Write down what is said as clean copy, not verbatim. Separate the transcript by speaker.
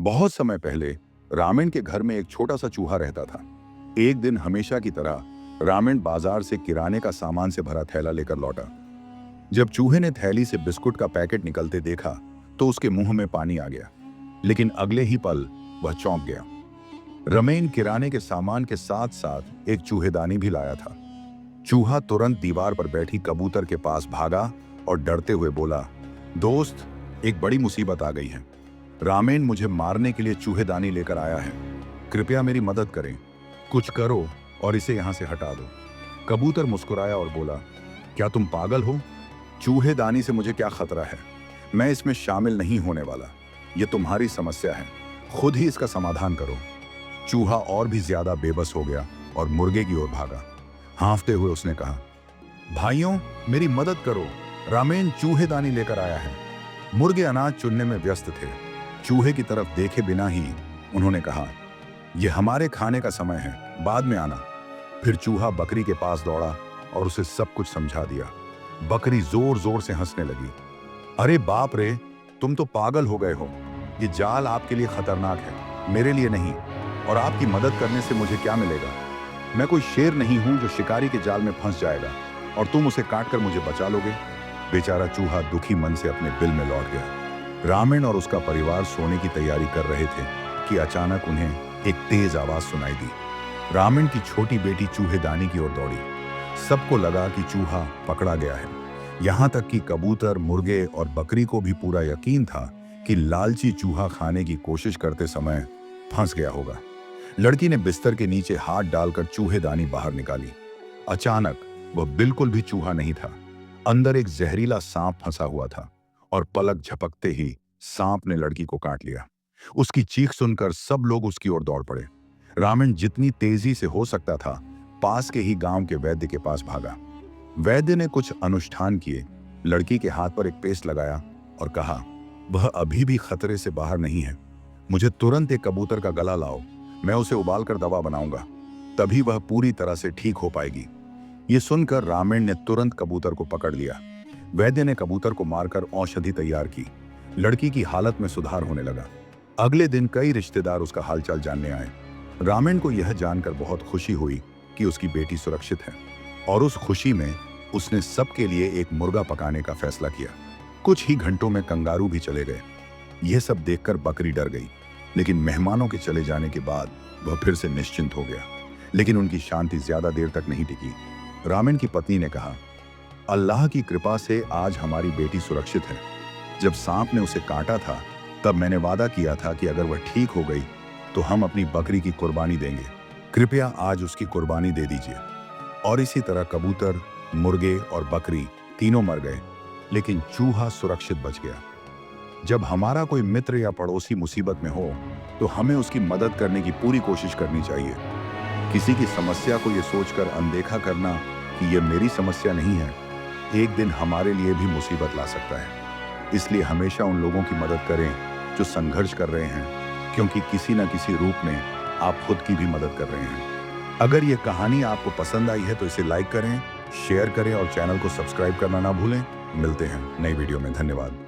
Speaker 1: बहुत समय पहले रामेण के घर में एक छोटा सा चूहा रहता था। एक दिन हमेशा की तरह रामेण बाजार से किराने का सामान से भरा थैला लेकर लौटा। जब चूहे ने थैली से बिस्कुट का पैकेट निकलते देखा तो उसके मुंह में पानी आ गया, लेकिन अगले ही पल वह चौंक गया। रमेन किराने के सामान के साथ साथ एक चूहेदानी भी लाया था। चूहा तुरंत दीवार पर बैठी कबूतर के पास भागा और डरते हुए बोला, दोस्त, एक बड़ी मुसीबत आ गई है। रामेन मुझे मारने के लिए चूहेदानी लेकर आया है। कृपया मेरी मदद करें, कुछ करो और इसे यहां से हटा दो। कबूतर मुस्कुराया और बोला, क्या तुम पागल हो? चूहेदानी से मुझे क्या खतरा है? मैं इसमें शामिल नहीं होने वाला। यह तुम्हारी समस्या है, खुद ही इसका समाधान करो। चूहा और भी ज्यादा बेबस हो गया और मुर्गे की ओर भागा। हांफते हुए उसने कहा, भाइयों, मेरी मदद करो, रामेन चूहेदानी लेकर आया है। मुर्गे अनाज चुनने में व्यस्त थे। चूहे की तरफ देखे बिना ही उन्होंने कहा, यह हमारे खाने का समय है, बाद में आना। फिर चूहा बकरी के पास दौड़ा और उसे सब कुछ समझा दिया। बकरी जोर जोर से हंसने लगी। अरे बाप रे, तुम तो पागल हो गए हो। ये जाल आपके लिए खतरनाक है, मेरे लिए नहीं। और आपकी मदद करने से मुझे क्या मिलेगा? मैं कोई शेर नहीं हूं जो शिकारी के जाल में फंस जाएगा और तुम उसे काटकर मुझे बचा लोगे। बेचारा चूहा दुखी मन से अपने बिल में लौट गया। रामेण और उसका परिवार सोने की तैयारी कर रहे थे कि अचानक उन्हें एक तेज आवाज सुनाई दी। रामेण की छोटी बेटी चूहेदानी की ओर दौड़ी। सबको लगा कि चूहा पकड़ा गया है। यहां तक कि कबूतर, मुर्गे और बकरी को भी पूरा यकीन था कि लालची चूहा खाने की कोशिश करते समय फंस गया होगा। लड़की ने बिस्तर के नीचे हाथ डालकर चूहेदानी बाहर निकाली। अचानक वह बिल्कुल भी चूहा नहीं था। अंदर एक जहरीला सांप फंसा हुआ था और पलक झपकते ही सांप ने लड़की को काट लिया। उसकी चीख सुनकर सब लोग उसकी ओर दौड़ पड़े। रामेण जितनी तेजी से हो सकता था पास के ही गांव के वैद्य के पास भागा। वैद्य ने कुछ अनुष्ठान किए, लड़की के हाथ पर एक पेस्ट लगाया और कहा, वह अभी भी खतरे से बाहर नहीं है। मुझे तुरंत एक कबूतर का गला लाओ, मैं उसे उबालकर दवा बनाऊंगा, तभी वह पूरी तरह से ठीक हो पाएगी। ये सुनकर रामेण ने तुरंत कबूतर को पकड़ लिया। वैद्य ने कबूतर को मारकर औषधि तैयार की। लड़की की हालत में सुधार होने लगा। अगले दिन कई रिश्तेदार उसका हालचाल जानने आए। रामेण को यह जानकर बहुत खुशी हुई कि उसकी बेटी सुरक्षित है और उस खुशी में उसने सबके लिए एक मुर्गा पकाने का फैसला किया। कुछ ही घंटों में कंगारू भी चले गए। यह सब देखकर बकरी डर गई, लेकिन मेहमानों के चले जाने के बाद वह फिर से निश्चिंत हो गया। लेकिन उनकी शांति ज्यादा देर तक नहीं टिकी। रामेण की पत्नी ने कहा, अल्लाह की कृपा से आज हमारी बेटी सुरक्षित है। जब सांप ने उसे काटा था तब मैंने वादा किया था कि अगर वह ठीक हो गई तो हम अपनी बकरी की कुर्बानी देंगे। कृपया आज उसकी कुर्बानी दे दीजिए। और इसी तरह कबूतर, मुर्गे और बकरी तीनों मर गए, लेकिन चूहा सुरक्षित बच गया। जब हमारा कोई मित्र या पड़ोसी मुसीबत में हो तो हमें उसकी मदद करने की पूरी कोशिश करनी चाहिए। किसी की समस्या को यह सोचकर अनदेखा करना कि यह मेरी समस्या नहीं है, एक दिन हमारे लिए भी मुसीबत ला सकता है। इसलिए हमेशा उन लोगों की मदद करें जो संघर्ष कर रहे हैं, क्योंकि किसी न किसी रूप में आप खुद की भी मदद कर रहे हैं। अगर यह कहानी आपको पसंद आई है तो इसे लाइक करें, शेयर करें और चैनल को सब्सक्राइब करना ना भूलें। मिलते हैं नई वीडियो में। धन्यवाद।